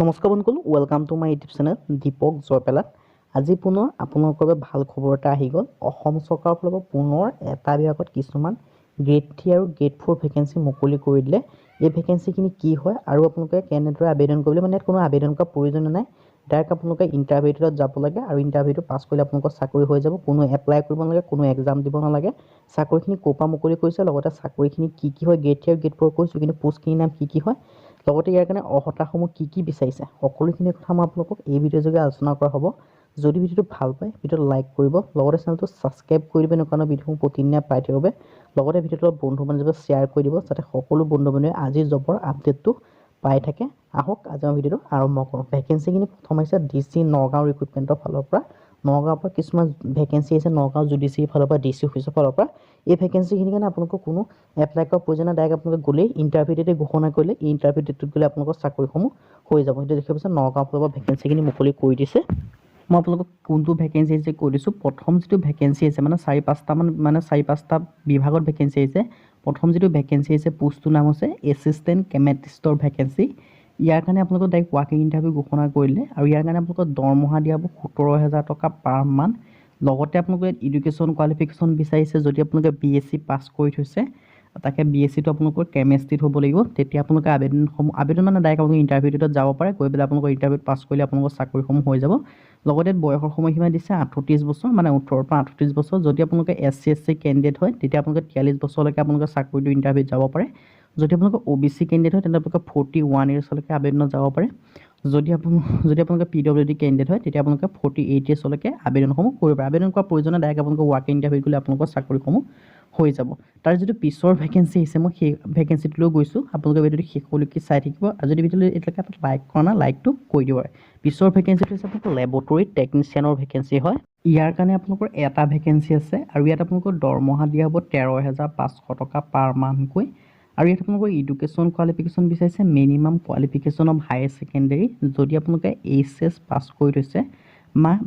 নমস্কাৰ বন্ধুসকল, welcome to my YouTube channel Deepak জয়পেলাত। আজি পুনৰ আপোনালোকৰ বাবে ভাল খবৰ এটা আহি গ'ল। অসম চৰকাৰৰ ফালৰ পৰা পুনৰ এটা বিভাগত কিছুমান গ্ৰেড 3 আৰু গ্ৰেড 4 ভেকেঞ্চি মুকলি কৰি দিলে। এই ভেকেঞ্চিখিনি কি হয় আৰু আপোনালোকে কেনেদৰে আবেদন কৰিবলৈ, মানে ইয়াত কোনো আবেদন কৰাৰ প্ৰয়োজন নাই। ডাইৰেক্ট আপোনালোকে ইণ্টাৰভিউটোত যাব লাগে আৰু ইণ্টাৰভিউটো পাছ কৰিলে আপোনালোকৰ চাকৰি হৈ যাব। কোনো এপ্লাই কৰিব নালাগে, কোনো এক্সাম দিব নালাগে। চাকৰিখিনি ক'ৰ পৰা মুকলি কৰিছে, লগতে চাকৰিখিনি কি হয়, গ্ৰেড 3 আৰু গ্ৰেড 4 কৈছোঁ, কিন্তু পোষ্টখিনিৰ নাম কি হয়, লগতে ইয়াৰ কাৰণে অৰ্হতাসমূহ কি বিচাৰিছে, সকলোখিনি কথা মই আপোনালোকক এই ভিডিঅ'ৰ যোগে আলোচনা কৰা হ'ব। যদি ভিডিঅ'টো ভাল পায়, ভিডিঅ'টো লাইক কৰিব, লগতে চেনেলটো ছাবস্ক্ৰাইব কৰি দিব, এনেকুৱা ভিডিঅ'সমূহ প্ৰতিদিনে পাই থাকিব। লগতে ভিডিঅ'টো বন্ধু বান্ধৱীক শ্বেয়াৰ কৰি দিব, যাতে সকলো বন্ধু বান্ধৱীয়ে আজিৰ জবৰ আপডেটটো পাই থাকে। আহক আজি মই ভিডিঅ'টো আৰম্ভ কৰোঁ। ভেকেঞ্চিখিনি প্ৰথম আহিছে DC নগাঁও ৰিক্ৰুটমেণ্টৰ ফালৰ পৰা। নগাঁৱৰ পৰা কিছুমান ভেকেঞ্চি আহিছে, নগাঁও জুডিচিয়াৰী ফালৰ পৰা, DC অফিচৰ ফালৰ পৰা। এই ভেকেঞ্চিখিনিৰ কাৰণে আপোনালোকৰ কোনো এপ্লাই কৰাৰ প্ৰয়োজন নাই। ডাইৰেক্ট আপোনালোকে গ'লেই ইণ্টাৰভিউ ডেট ঘোষণা কৰিলে, এই ইণ্টাৰভিউ ডেটটোত গ'লে আপোনালোকৰ চাকৰিসমূহ হৈ যাব। সেইটো দেখি পাইছে, নগাঁৱৰ ফালৰ পৰা ভেকেঞ্চিখিনি মুকলি কৰি দিছে। মই আপোনালোকক কোনটো ভেকেঞ্চি আহিছে কৈ দিছোঁ। প্ৰথম যিটো ভেকেঞ্চি আহিছে, মানে চাৰি পাঁচটা বিভাগত ভেকেঞ্চি আহিছে। প্ৰথম যিটো ভেকেঞ্চি আহিছে, পোষ্টটোৰ নাম হৈছে এছিষ্টেণ্ট কেমেষ্ট্ৰিষ্টৰ ভেকেঞ্চি। ইয়াৰ কাৰণে আপোনালোকক ডাইৰেক্ট ৱাকিং ইণ্টাৰভিউ ঘোষণা কৰিলে আৰু ইয়াৰ কাৰণে আপোনালোকক দৰমহা দিয়া হ'ব 17,000 টকা পাৰ মান্থ। লগতে আপোনালোকে এডুকেশ্যন কোৱালিফিকেশ্যন বিচাৰিছে। যদি আপোনালোকে BSc পাছ কৰি থৈছে, তাকে BScটো আপোনালোকৰ কেমেষ্ট্ৰিত হ'ব লাগিব। তেতিয়া আপোনালোকে আবেদন মানে ডাইৰেক্ট আপোনালোকে ইণ্টাৰভিউ ডেটত যাব পাৰে। গৈ পেলাই আপোনালোকৰ ইণ্টাৰভিউত পাছ কৰিলে আপোনালোকৰ চাকৰিসমূহ হৈ যাব। লগতে বয়সৰ সময়সীমা দিছে 38 বছৰ, মানে 18 পৰা 38 বছৰ। যদি আপোনালোকে SC SC কেণ্ডিডেট হয়, তেতিয়া আপোনালোকে 43 বছৰলৈকে আপোনালোকে চাকৰিটো ইণ্টাৰভিউত যাব পাৰে। যদি আপোনালোকে OBC কেণ্ডিডেট হয়, তেন্তে আপোনালোকে 41 ইয়াৰ্ছলৈকে আবেদনত যাব পাৰে। যদি আপোনালোকে PWD কেণ্ডিডেট হয়, তেতিয়া আপোনালোকে 48 ইয়াৰ্ছলৈকে আবেদনসমূহ কৰিব পাৰে। আবেদন কৰাৰ প্ৰয়োজনে ডাইৰেক্ট আপোনালোকে ৱাক ইণ্টাৰভিউ গ'লে আপোনালোকৰ চাকৰিসমূহ হৈ যাব। তাৰ যিটো পিছৰ ভেকেঞ্চি আহিছে, মই সেই ভেকেঞ্চিটোলৈ গৈছোঁ। আপোনালোকে ভিডিঅ'টো শেষলৈকে চাই থাকিব। আৰু যদি ভিডিঅ'টো এতিয়ালৈকে এটা লাইক কৰা নাই, লাইকটো কৰি দিব। পিছৰ ভেকেঞ্চিটো হৈছে আপোনালোকৰ লেবৰেটৰী টেকনিচিয়ানৰ ভেকেঞ্চি হয়। ইয়াৰ কাৰণে আপোনালোকৰ এটা ভেকেঞ্চি আছে আৰু ইয়াত আপোনালোকৰ দৰমহা দিয়া হ'ব 13,500 টকা পাৰ মান্থকৈ। আৰু ইয়াত আপোনালোকৰ এডুকেশ্যন কোৱালিফিকেশ্যন বিচাৰিছে, minimum qualification of higher secondary. যদি আপোনালোকে HS পাছ কৰি থৈছে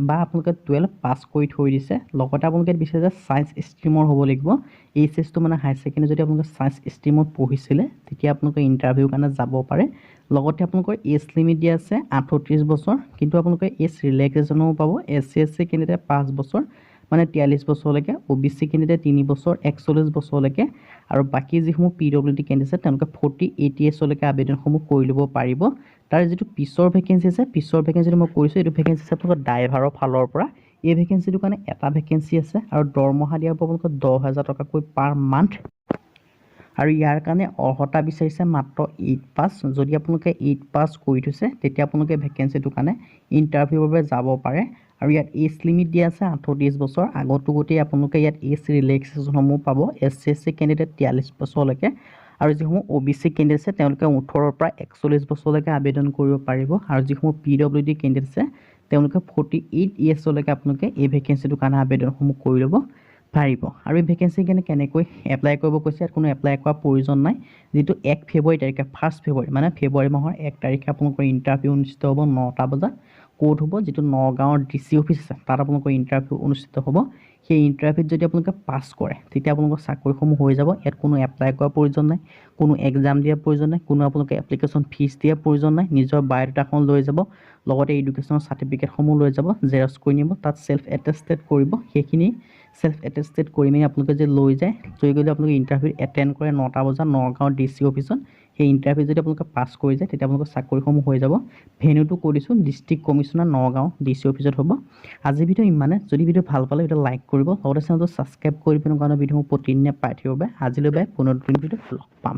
বা আপোনালোকে 12 পাছ কৰি থৈ দিছে, লগতে আপোনালোকে বিচাৰিছে ছায়েন্স ষ্ট্ৰীমৰ হ'ব লাগিব। HS মানে হায়াৰ ছেকেণ্ডেৰী যদি আপোনালোকে ছায়েন্স ষ্ট্ৰীমত পঢ়িছিলে, তেতিয়া আপোনালোকে ইণ্টাৰভিউৰ কাৰণে যাব পাৰে। লগতে আপোনালোকৰ এজ লিমিট দিয়া আছে 38 বছৰ, কিন্তু আপোনালোকে এজ ৰিলেক্সেশ্যনো পাব। SC SC কেণ্ডিডেট 5 বছৰ, মানে 43 বছৰলৈকে। OBC কেণ্ডিডেট 3 বছৰ, 41 বছৰলৈকে। আৰু বাকী যিসমূহ PWD কেণ্ডিডেট আছে, তেওঁলোকে 48 ইয়াৰ্ছলৈকে আবেদনসমূহ কৰি ল'ব পাৰিব। তাৰ যিটো পিছৰ ভেকেঞ্চি আছে, পিছৰ ভেকেঞ্চিটো মই কৰিছোঁ। এইটো ভেকেঞ্চি আছে আপোনালোকৰ ড্ৰাইভাৰৰ ফালৰ পৰা। এই ভেকেঞ্চিটোৰ কাৰণে এটা ভেকেঞ্চি আছে আৰু দৰমহা দিয়া হ'ব আপোনালোকৰ 10,000 টকাকৈ পাৰ মান্থ। আৰু ইয়াৰ কাৰণে অৰ্হতা বিচাৰিছে মাত্ৰ 8 পাছ। যদি আপোনালোকে 8 পাছ কৰি থৈছে, তেতিয়া আপোনালোকে ভেকেঞ্চিটোৰ কাৰণে ইণ্টাৰভিউৰ বাবে যাব পাৰে। আৰু ইয়াত এজ লিমিট দিয়া আছে 38 বছৰ। আগতো গোটেই আপোনালোকে ইয়াত এজ ৰিলেক্সেশ্যনসমূহ পাব। SC SC কেণ্ডিডেট 43 বছৰলৈকে। আৰু যিসমূহ OBC কেণ্ডিডেট আছে, তেওঁলোকে 18 পৰা 41 বছৰলৈকে আবেদন কৰিব পাৰিব। আৰু যিসমূহ PWD কেণ্ডিডেট আছে, তেওঁলোকে 48 ইয়াৰ্ছলৈকে আপোনালোকে এই ভেকেঞ্চিটোৰ কাৰণে আবেদনসমূহ কৰি ল'ব পাৰিব। আৰু এই ভেকেঞ্চি কেনেকৈ এপ্লাই কৰিব কৈছে, ইয়াত কোনো এপ্লাই কৰাৰ প্ৰয়োজন নাই। যিটো 1 ফেব্ৰুৱাৰী তাৰিখে, 1 ফেব্ৰুৱাৰী মানে ফেব্ৰুৱাৰী মাহৰ 1 তাৰিখে আপোনালোকৰ ইণ্টাৰভিউ অনুষ্ঠিত হ'ব 9টা বজাত। ক'ত হ'ব, যিটো নগাঁৱৰ DC অফিচ আছে, তাত আপোনালোকৰ ইণ্টাৰভিউ অনুষ্ঠিত হ'ব। সেই ইণ্টাৰভিউত যদি আপোনালোকে পাছ কৰে, তেতিয়া আপোনালোকৰ চাকৰিসমূহ হৈ যাব। ইয়াত কোনো এপ্লাই কৰাৰ প্ৰয়োজন নাই, কোনো এক্সাম দিয়াৰ প্ৰয়োজন নাই, কোনো আপোনালোকে এপ্লিকেশ্যন ফিজ দিয়াৰ প্ৰয়োজন নাই। নিজৰ বায়'ডাটাখন লৈ যাব, লগতে এডুকেশ্যনৰ চাৰ্টিফিকেটসমূহ লৈ যাব, জেৰক্স কৰি নিব, তাত চেল্ফ এটেষ্টেড কৰিব। সেইখিনি চেল্ফ এটেষ্টেড কৰি মেলি আপোনালোকে যে লৈ গ'লে আপোনালোকে ইণ্টাৰভিউ এটেণ্ড কৰে 9টা বজাত নগাঁৱৰ DC অফিচত। সেই ইণ্টাৰভিউ যদি আপোনালোকে পাছ কৰি যায়, তেতিয়া আপোনালোকৰ চাকৰিসমূহ হৈ যাব। ভেন্যুটো কৈ দিছোঁ, ডিষ্ট্ৰিক্ট কমিশ্যনাৰ নগাঁও DC অফিচত হ'ব। আজি ভিডিঅ' ইমানে। যদি ভিডিঅ' ভাল পালে ভিডিঅ' লাইক কৰিব, লগতে চেনেলটো ছাবস্ক্ৰাইব কৰি পিনে ভিডিঅ'সমূহ প্ৰতিদিনে পাই থাকিব। আজিলৈ বাই, পুনৰ নতুন ভিডিঅ'ত লগ পাম।